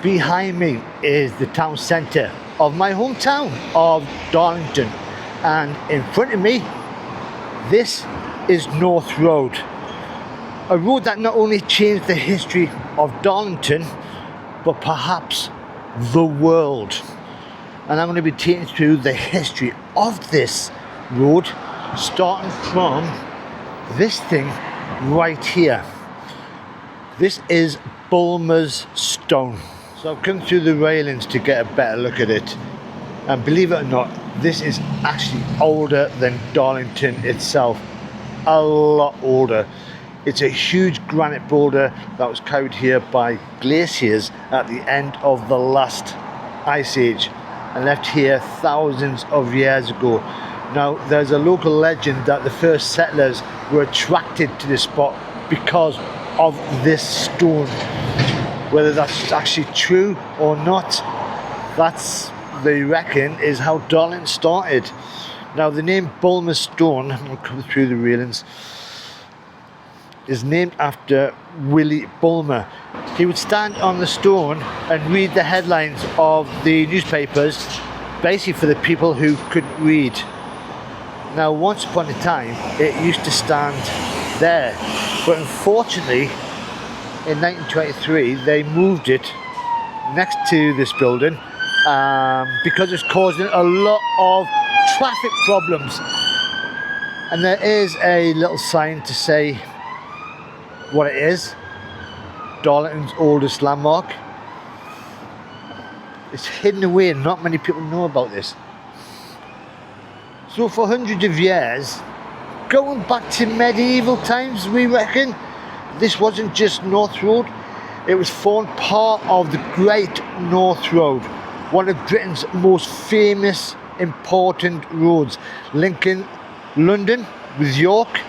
Behind me is the town centre of my hometown of Darlington, and in front of me, this is North Road, a road that not only changed the history of Darlington, but perhaps the world. And I'm going to be taking you through the history of this road, starting from this thing right here. This is Bulmer Stone. So I've come through the railings to get a better look at it, and believe it or not, this is actually older than Darlington itself, a lot older. It's a huge granite boulder that was carried here by glaciers at the end of the last ice age and left here thousands of years ago. Now, there's a local legend that the first settlers were attracted to this spot because of this stone. Whether that's actually true or not, that's, they reckon, is how Darlington started. Now, the name Bulmer Stone, I'll come through the railings, is named after Willie Bulmer. He would stand on the stone and read the headlines of the newspapers, basically for the people who couldn't read. Now, once upon a time, it used to stand there, but unfortunately, in 1923, they moved it next to this building because it's causing a lot of traffic problems. And there is a little sign to say what it is: Darlington's oldest landmark. It's hidden away and not many people know about this. So for hundreds of years, going back to medieval times, we reckon, this wasn't just North Road, it was formed part of the Great North Road, one of Britain's most famous, important roads, linking London with York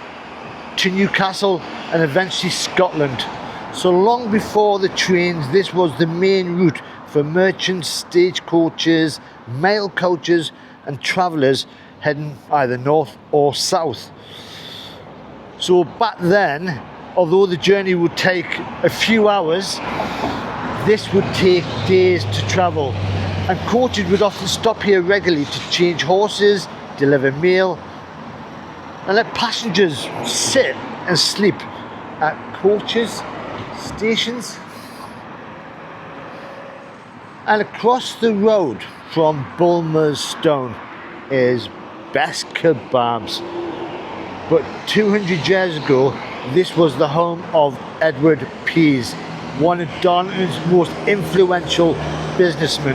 to Newcastle and eventually Scotland. So long before the trains, this was the main route for merchants, stagecoaches, mail coaches and travellers heading either north or south. So back then, although the journey would take a few hours, this would take days to travel, and coaches would often stop here regularly to change horses, deliver mail, and let passengers sit and sleep at coaches, stations. And across the road from Bulmer Stone is Best Kebabs. But 200 years ago, this was the home of Edward Pease, one of Darlington's most influential businessmen.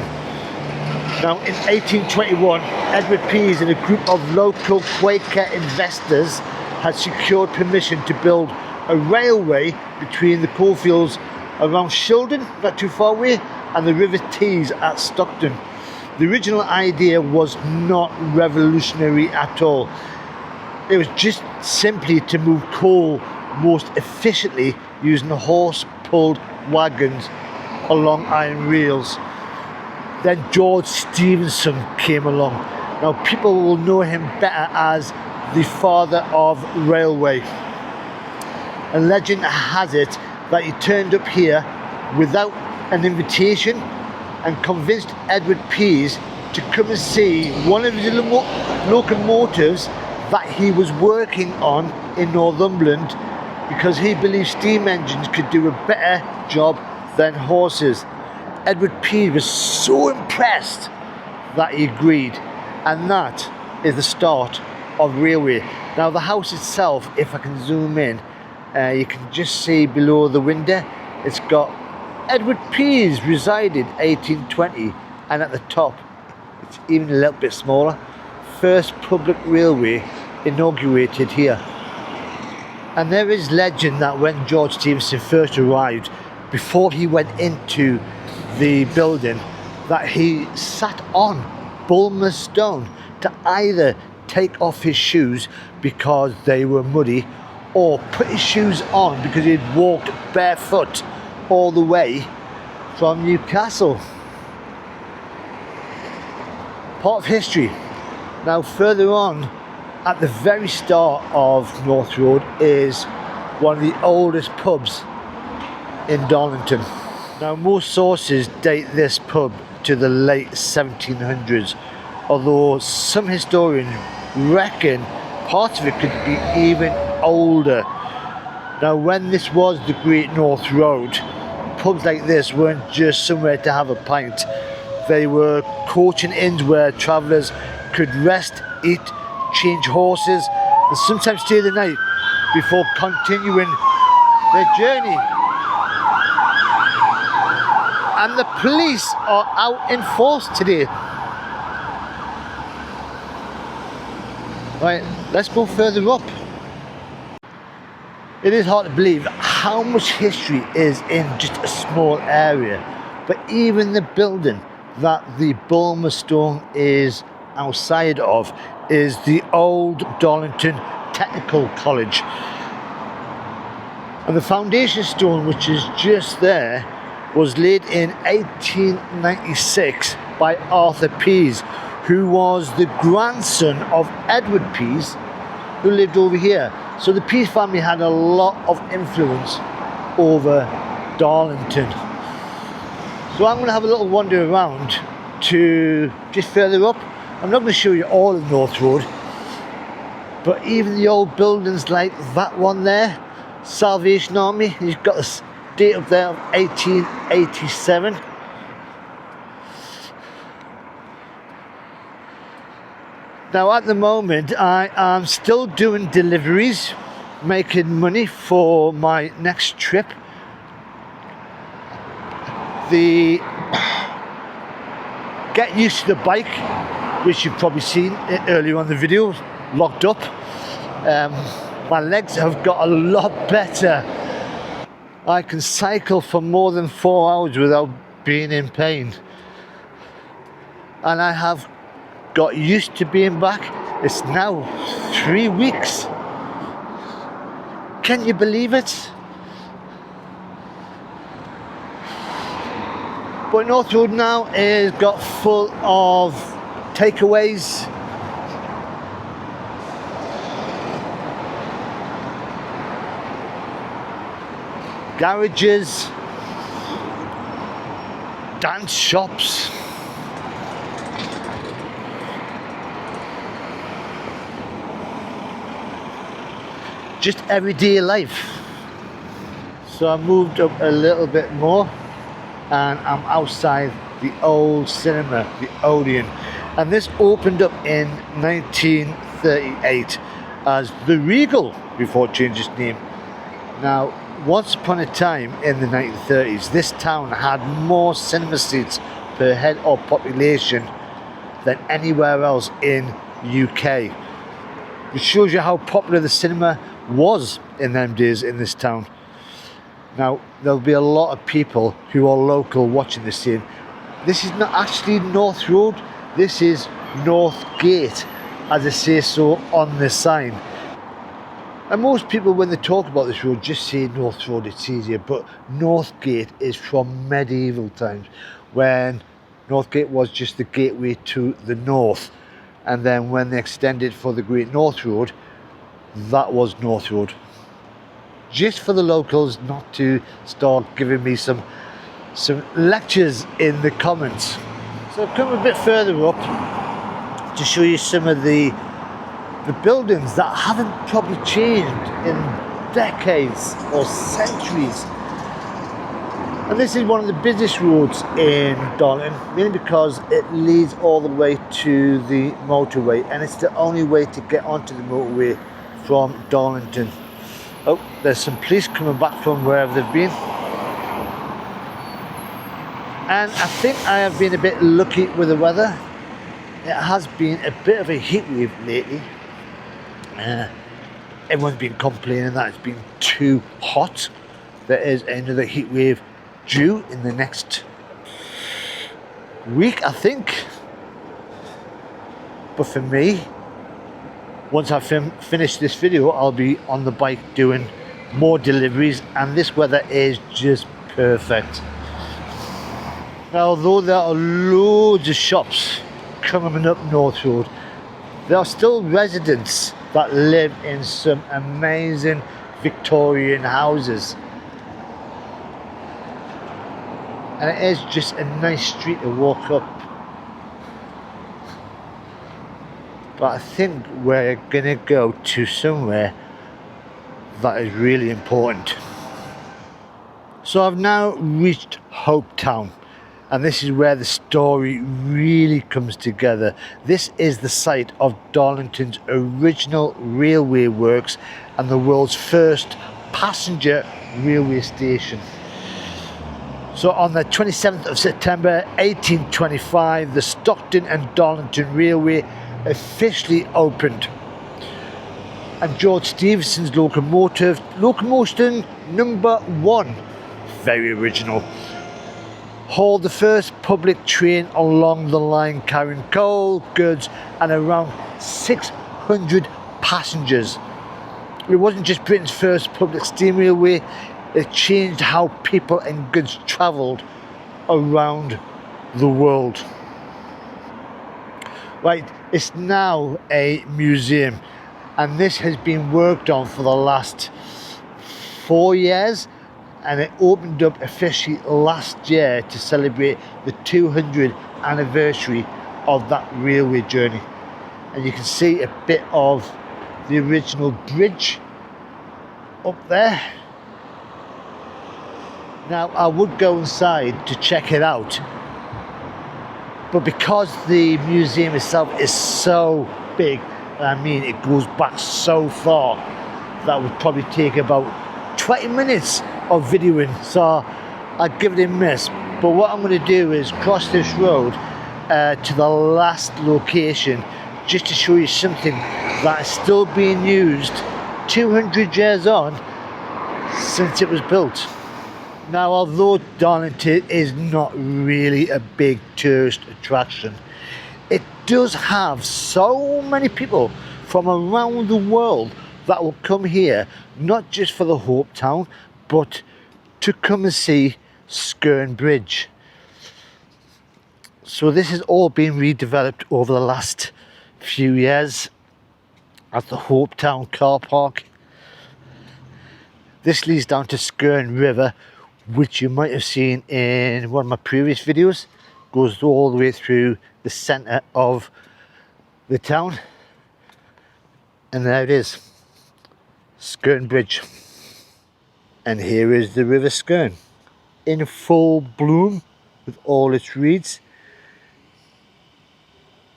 Now, in 1821, Edward Pease and a group of local Quaker investors had secured permission to build a railway between the coalfields around Shildon, not too far away, and the River Tees at Stockton. The original idea was not revolutionary at all. It was just simply to move coal most efficiently using horse-pulled wagons along iron rails. Then George Stephenson came along. Now, people will know him better as the father of railway. And legend has it that he turned up here without an invitation and convinced Edward Pease to come and see one of his locomotives that he was working on in Northumberland, because he believed steam engines could do a better job than horses. Edward Pease was so impressed that he agreed, and that is the start of railway. Now, the house itself, if I can zoom in, you can just see below the window, it's got Edward Pease resided 1820, and at the top it's even a little bit smaller: first public railway inaugurated here. And there is legend that when George Stephenson first arrived, before he went into the building, that he sat on Bulmer Stone to either take off his shoes because they were muddy, or put his shoes on because he'd walked barefoot all the way from Newcastle. Part of history. Now, further on, at the very start of North Road, is one of the oldest pubs in Darlington. Now most sources date this pub to the late 1700s, although some historians reckon part of it could be even older. Now when this was the Great North Road, pubs like this weren't just somewhere to have a pint. They were coaching inns where travellers could rest, eat, change horses and sometimes stay the night before continuing their journey. And the police are out in force today. Right, let's go further up. It is hard to believe how much history is in just a small area, but even the building that the Bulmer Stone is outside of is the old Darlington Technical College. And the foundation stone, which is just there, was laid in 1896 by Arthur Pease, who was the grandson of Edward Pease, who lived over here. So the Pease family had a lot of influence over Darlington. So I'm going to have a little wander around to just further up. I'm not going to show you all of North Road, but even the old buildings like that one there, Salvation Army, you've got a date up there of 1887. Now at the moment I am still doing deliveries, making money for my next trip. The get used to the bike, which you've probably seen earlier on the video, locked up. My legs have got a lot better. I can cycle for more than 4 hours without being in pain. And I have got used to being back. It's now 3 weeks. Can you believe it? But North Road now is got full of takeaways. Garages, dance shops, just everyday life. So I moved up a little bit more and I'm outside the old cinema, the Odeon, and this opened up in 1938 as the Regal before it changed its name. Now once upon a time in the 1930s, this town had more cinema seats per head of population than anywhere else in UK. Which shows you how popular the cinema was in them days in this town. Now there'll be a lot of people who are local watching this scene. This is not actually North Road, this is North Gate, as it says so on the sign. And most people when they talk about this road just say North Road, it's easier, but North Gate is from medieval times when North Gate was just the gateway to the north, and then when they extended for the Great North Road, that was North Road. Just for the locals not to start giving me some lectures in the comments. So I've come a bit further up to show you some of the buildings that haven't probably changed in decades or centuries. And this is one of the busiest roads in Darlington, mainly because it leads all the way to the motorway, and it's the only way to get onto the motorway from Darlington. Oh, there's some police coming back from wherever they've been. And I think I have been a bit lucky with the weather. It has been a bit of a heat wave lately. Everyone's been complaining that it's been too hot. There is another heat wave due in the next week, I think. But for me, once I finish this video, I'll be on the bike doing more deliveries, and this weather is just perfect. Now, although there are loads of shops coming up North Road, there are still residents that live in some amazing Victorian houses. and it is just a nice street to walk up. But I think we're gonna go to somewhere that is really important. So I've now reached Hopetown, and this is where the story really comes together. This is the site of Darlington's original railway works and the world's first passenger railway station. So on the 27th of September 1825, the Stockton and Darlington Railway officially opened. And George Stephenson's locomotive, locomotion number 1, very original, hauled the first public train along the line carrying coal, goods and around 600 passengers. It wasn't just Britain's first public steam railway, it changed how people and goods travelled around the world. Right, it's now a museum, and this has been worked on for the last 4 years, and it opened up officially last year to celebrate the 200th anniversary of that railway journey. And you can see a bit of the original bridge up there. Now I would go inside to check it out, but because the museum itself is so big, I mean it goes back so far, that would probably take about 20 minutes of videoing, so I'd give it a miss. But what I'm going to do is cross this road to the last location, just to show you something that is still being used 200 years on since it was built. Now, although Darlington is not really a big tourist attraction, it does have so many people from around the world that will come here, not just for the Hopetown, but to come and see Skerne Bridge. So this has all been redeveloped over the last few years at the Hopetown car park. This leads down to Skerne River, which you might have seen in one of my previous videos. Goes all the way through the centre of the town, and there it is, Skerne Bridge. And here is the River Skerne in full bloom with all its reeds,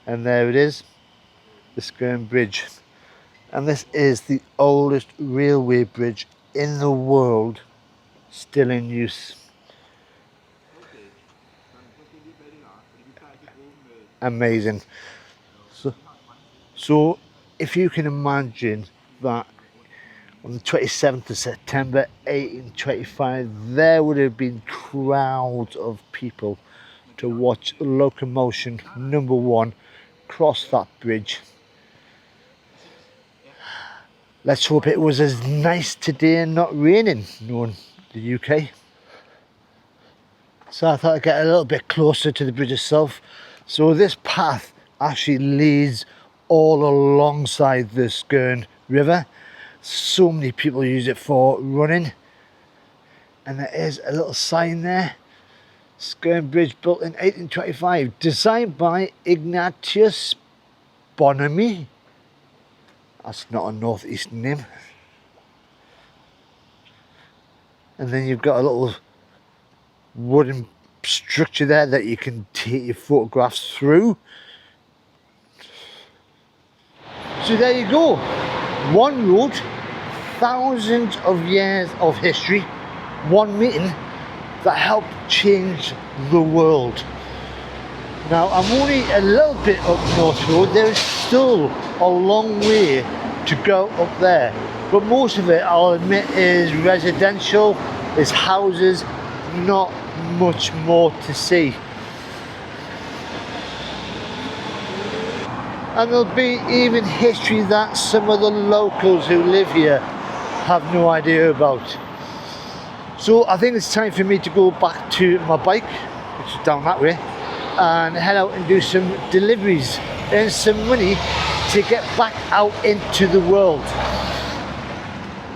and there it is, the Skerne Bridge. And this is the oldest railway bridge in the world still in use. Amazing. So if you can imagine that on the 27th of September 1825 there would have been crowds of people to watch locomotion number 1 cross that bridge. Let's hope it was as nice today and not raining, knowing the UK. So I thought I'd get a little bit closer to the bridge itself. So this path actually leads all alongside the Skerne River. So many people use it for running. And there is a little sign there. Skerne Bridge built in 1825, designed by Ignatius Bonamy. That's not a northeastern name. And then you've got a little wooden structure there that you can take your photographs through. So there you go, one road, thousands of years of history, one meeting that helped change the world. Now I'm only a little bit up North Road, there is still a long way to go up there, but most of it, I'll admit, is residential, is houses, not much more to see. And there'll be even history that some of the locals who live here have no idea about. So I think it's time for me to go back to my bike, which is down that way, and head out and do some deliveries, earn some money to get back out into the world.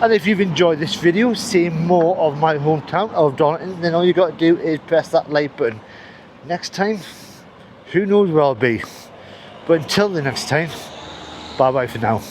And if you've enjoyed this video, seeing more of my hometown of Darlington, then all you got to do is press that like button. Next time, who knows where I'll be. But until the next time, bye bye for now.